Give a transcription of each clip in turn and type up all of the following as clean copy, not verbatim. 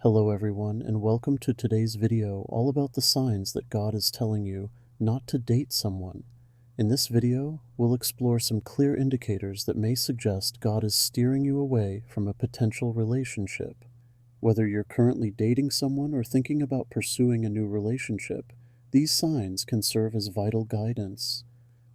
Hello everyone, and welcome to today's video all about the signs that God is telling you not to date someone. In this video, we'll explore some clear indicators that may suggest God is steering you away from a potential relationship. Whether you're currently dating someone or thinking about pursuing a new relationship, these signs can serve as vital guidance.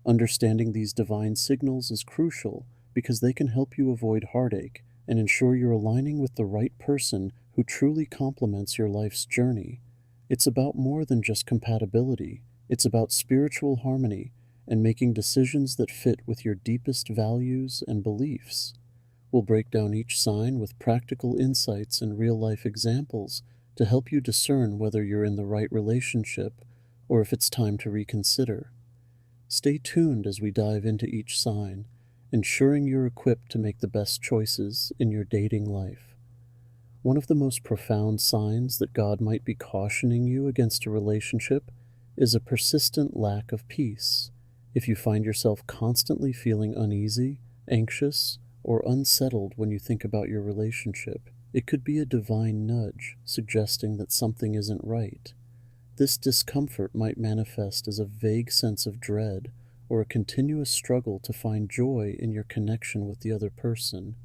Understanding these divine signals is crucial because they can help you avoid heartache and ensure you're aligning with the right person who truly complements your life's journey. It's about more than just compatibility, it's about spiritual harmony and making decisions that fit with your deepest values and beliefs. We'll break down each sign with practical insights and real life examples to help you discern whether you're in the right relationship or if it's time to reconsider. Stay tuned as we dive into each sign, ensuring you're equipped to make the best choices in your dating life. One of the most profound signs that God might be cautioning you against a relationship is a persistent lack of peace. If you find yourself constantly feeling uneasy, anxious, or unsettled when you think about your relationship, it could be a divine nudge suggesting that something isn't right. This discomfort might manifest as a vague sense of dread or a continuous struggle to find joy in your connection with the other person.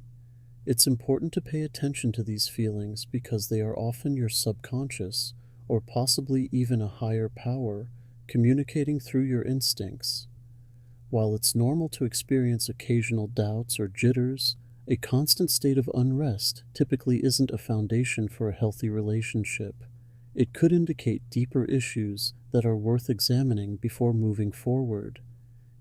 It's important to pay attention to these feelings because they are often your subconscious, or possibly even a higher power, communicating through your instincts. While it's normal to experience occasional doubts or jitters, a constant state of unrest typically isn't a foundation for a healthy relationship. It could indicate deeper issues that are worth examining before moving forward.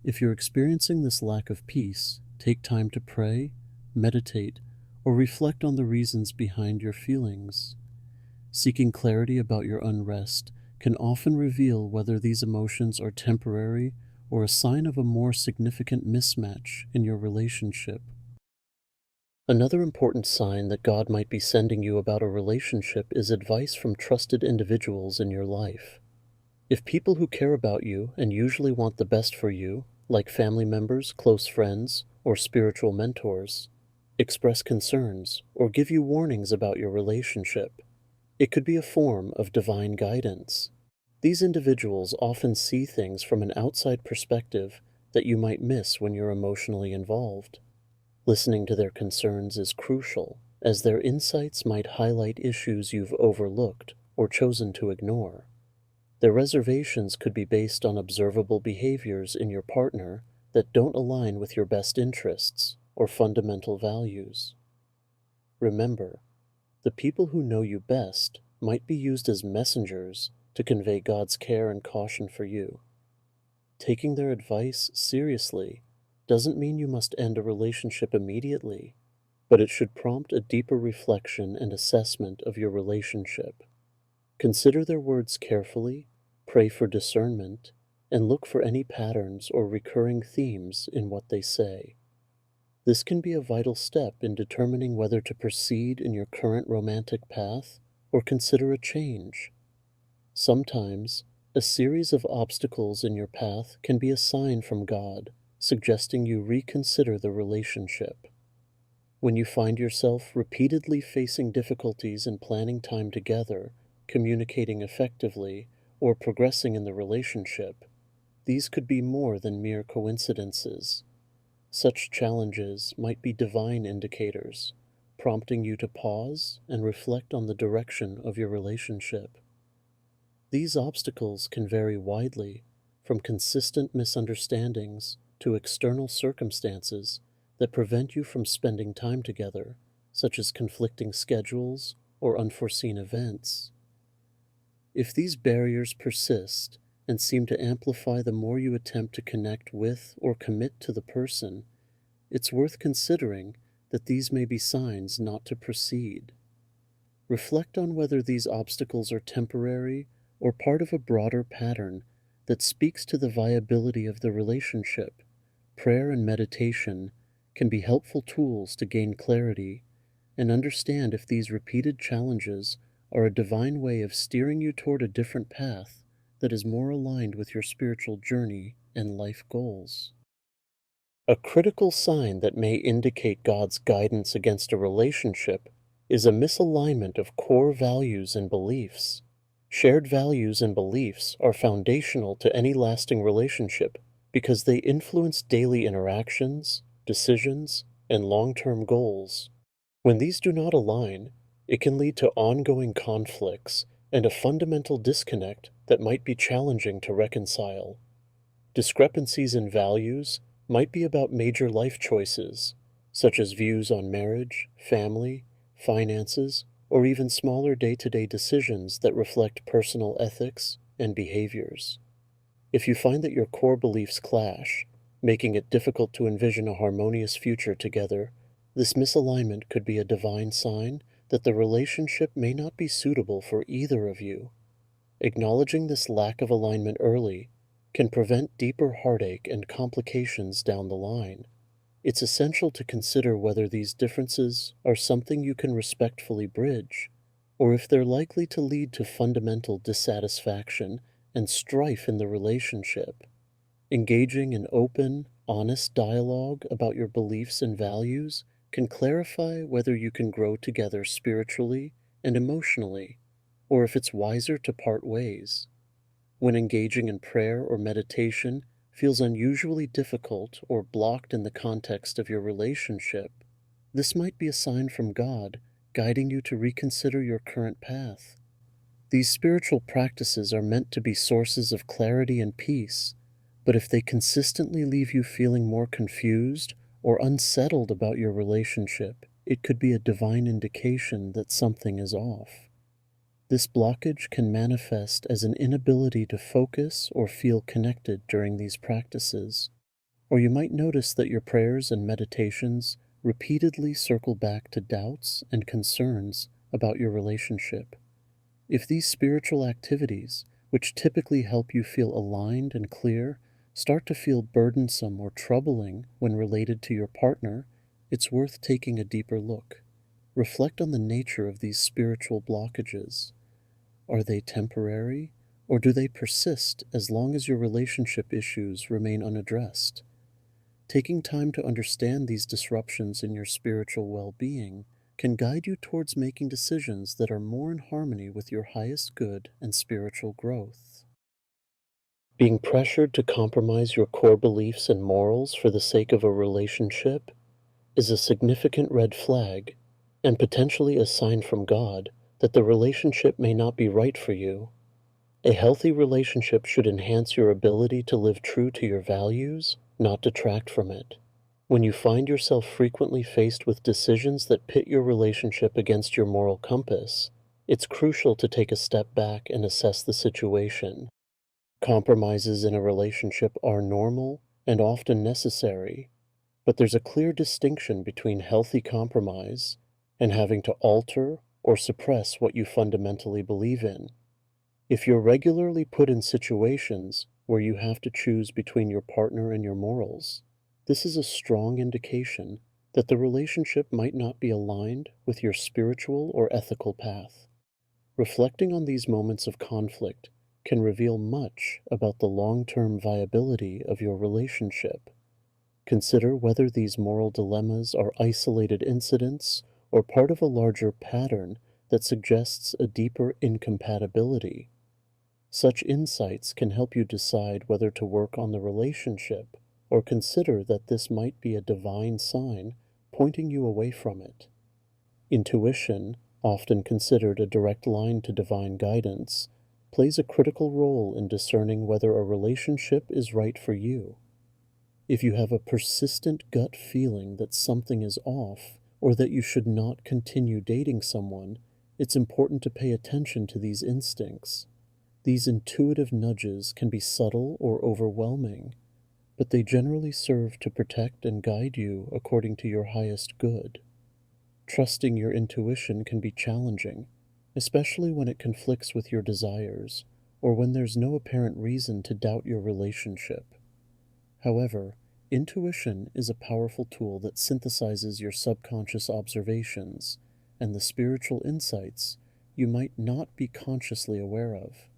If you're experiencing this lack of peace, take time to pray, meditate, or reflect on the reasons behind your feelings. Seeking clarity about your unrest can often reveal whether these emotions are temporary or a sign of a more significant mismatch in your relationship. Another important sign that God might be sending you about a relationship is advice from trusted individuals in your life. If people who care about you and usually want the best for you, like family members, close friends, or spiritual mentors, express concerns or give you warnings about your relationship, it could be a form of divine guidance. These individuals often see things from an outside perspective that you might miss when you're emotionally involved. Listening to their concerns is crucial, as their insights might highlight issues you've overlooked or chosen to ignore. Their reservations could be based on observable behaviors in your partner that don't align with your best interests or fundamental values. Remember, the people who know you best might be used as messengers to convey God's care and caution for you. Taking their advice seriously doesn't mean you must end a relationship immediately, but it should prompt a deeper reflection and assessment of your relationship. Consider their words carefully, pray for discernment, and look for any patterns or recurring themes in what they say. This can be a vital step in determining whether to proceed in your current romantic path or consider a change. Sometimes, a series of obstacles in your path can be a sign from God, suggesting you reconsider the relationship. When you find yourself repeatedly facing difficulties in planning time together, communicating effectively, or progressing in the relationship, these could be more than mere coincidences. Such challenges might be divine indicators, prompting you to pause and reflect on the direction of your relationship. These obstacles can vary widely, from consistent misunderstandings to external circumstances that prevent you from spending time together, such as conflicting schedules or unforeseen events. If these barriers persist and seem to amplify the more you attempt to connect with or commit to the person, it's worth considering that these may be signs not to proceed. Reflect on whether these obstacles are temporary or part of a broader pattern that speaks to the viability of the relationship. Prayer and meditation can be helpful tools to gain clarity and understand if these repeated challenges are a divine way of steering you toward a different path that is more aligned with your spiritual journey and life goals. A critical sign that may indicate God's guidance against a relationship is a misalignment of core values and beliefs. Shared values and beliefs are foundational to any lasting relationship because they influence daily interactions, decisions, and long-term goals. When these do not align, it can lead to ongoing conflicts and a fundamental disconnect that might be challenging to reconcile. Discrepancies in values might be about major life choices, such as views on marriage, family, finances, or even smaller day-to-day decisions that reflect personal ethics and behaviors. If you find that your core beliefs clash, making it difficult to envision a harmonious future together, this misalignment could be a divine sign that the relationship may not be suitable for either of you. Acknowledging this lack of alignment early can prevent deeper heartache and complications down the line. It's essential to consider whether these differences are something you can respectfully bridge, or if they're likely to lead to fundamental dissatisfaction and strife in the relationship. Engaging in open, honest dialogue about your beliefs and values can clarify whether you can grow together spiritually and emotionally, or if it's wiser to part ways. When engaging in prayer or meditation feels unusually difficult or blocked in the context of your relationship, this might be a sign from God guiding you to reconsider your current path. These spiritual practices are meant to be sources of clarity and peace, but if they consistently leave you feeling more confused or unsettled about your relationship, it could be a divine indication that something is off. This blockage can manifest as an inability to focus or feel connected during these practices, or you might notice that your prayers and meditations repeatedly circle back to doubts and concerns about your relationship. If these spiritual activities, which typically help you feel aligned and clear, start to feel burdensome or troubling when related to your partner, it's worth taking a deeper look. Reflect on the nature of these spiritual blockages. Are they temporary, or do they persist as long as your relationship issues remain unaddressed? Taking time to understand these disruptions in your spiritual well-being can guide you towards making decisions that are more in harmony with your highest good and spiritual growth. Being pressured to compromise your core beliefs and morals for the sake of a relationship is a significant red flag and potentially a sign from God that the relationship may not be right for you. A healthy relationship should enhance your ability to live true to your values, not detract from it. When you find yourself frequently faced with decisions that pit your relationship against your moral compass, it's crucial to take a step back and assess the situation. Compromises in a relationship are normal and often necessary, but there's a clear distinction between healthy compromise and having to alter or suppress what you fundamentally believe in. If you're regularly put in situations where you have to choose between your partner and your morals, this is a strong indication that the relationship might not be aligned with your spiritual or ethical path. Reflecting on these moments of conflict can reveal much about the long-term viability of your relationship. Consider whether these moral dilemmas are isolated incidents or part of a larger pattern that suggests a deeper incompatibility. Such insights can help you decide whether to work on the relationship or consider that this might be a divine sign pointing you away from it. Intuition, often considered a direct line to divine guidance, plays a critical role in discerning whether a relationship is right for you. If you have a persistent gut feeling that something is off or that you should not continue dating someone, it's important to pay attention to these instincts. These intuitive nudges can be subtle or overwhelming, but they generally serve to protect and guide you according to your highest good. Trusting your intuition can be challenging, especially when it conflicts with your desires or when there's no apparent reason to doubt your relationship. However, intuition is a powerful tool that synthesizes your subconscious observations and the spiritual insights you might not be consciously aware of.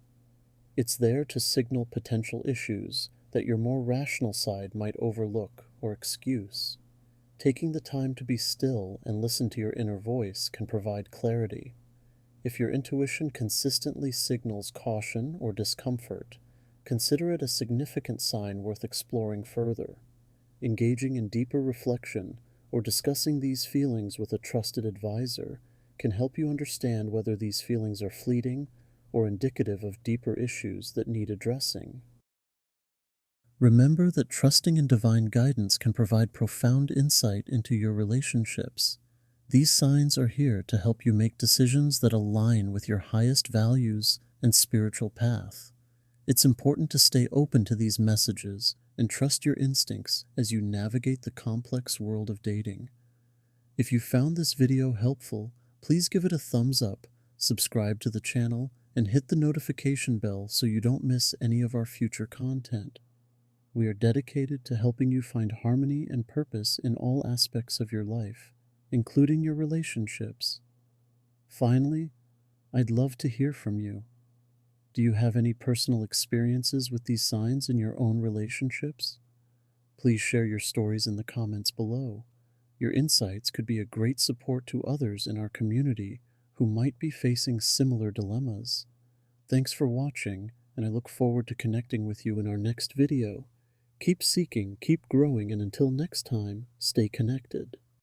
It's there to signal potential issues that your more rational side might overlook or excuse. Taking the time to be still and listen to your inner voice can provide clarity. If your intuition consistently signals caution or discomfort, consider it a significant sign worth exploring further. Engaging in deeper reflection or discussing these feelings with a trusted advisor can help you understand whether these feelings are fleeting or indicative of deeper issues that need addressing. Remember that trusting in divine guidance can provide profound insight into your relationships. These signs are here to help you make decisions that align with your highest values and spiritual path. It's important to stay open to these messages and trust your instincts as you navigate the complex world of dating. If you found this video helpful, please give it a thumbs up, subscribe to the channel, and hit the notification bell so you don't miss any of our future content. We are dedicated to helping you find harmony and purpose in all aspects of your life, including your relationships. Finally, I'd love to hear from you. Do you have any personal experiences with these signs in your own relationships? Please share your stories in the comments below. Your insights could be a great support to others in our community who might be facing similar dilemmas. Thanks for watching, and I look forward to connecting with you in our next video. Keep seeking, keep growing, and until next time, stay connected.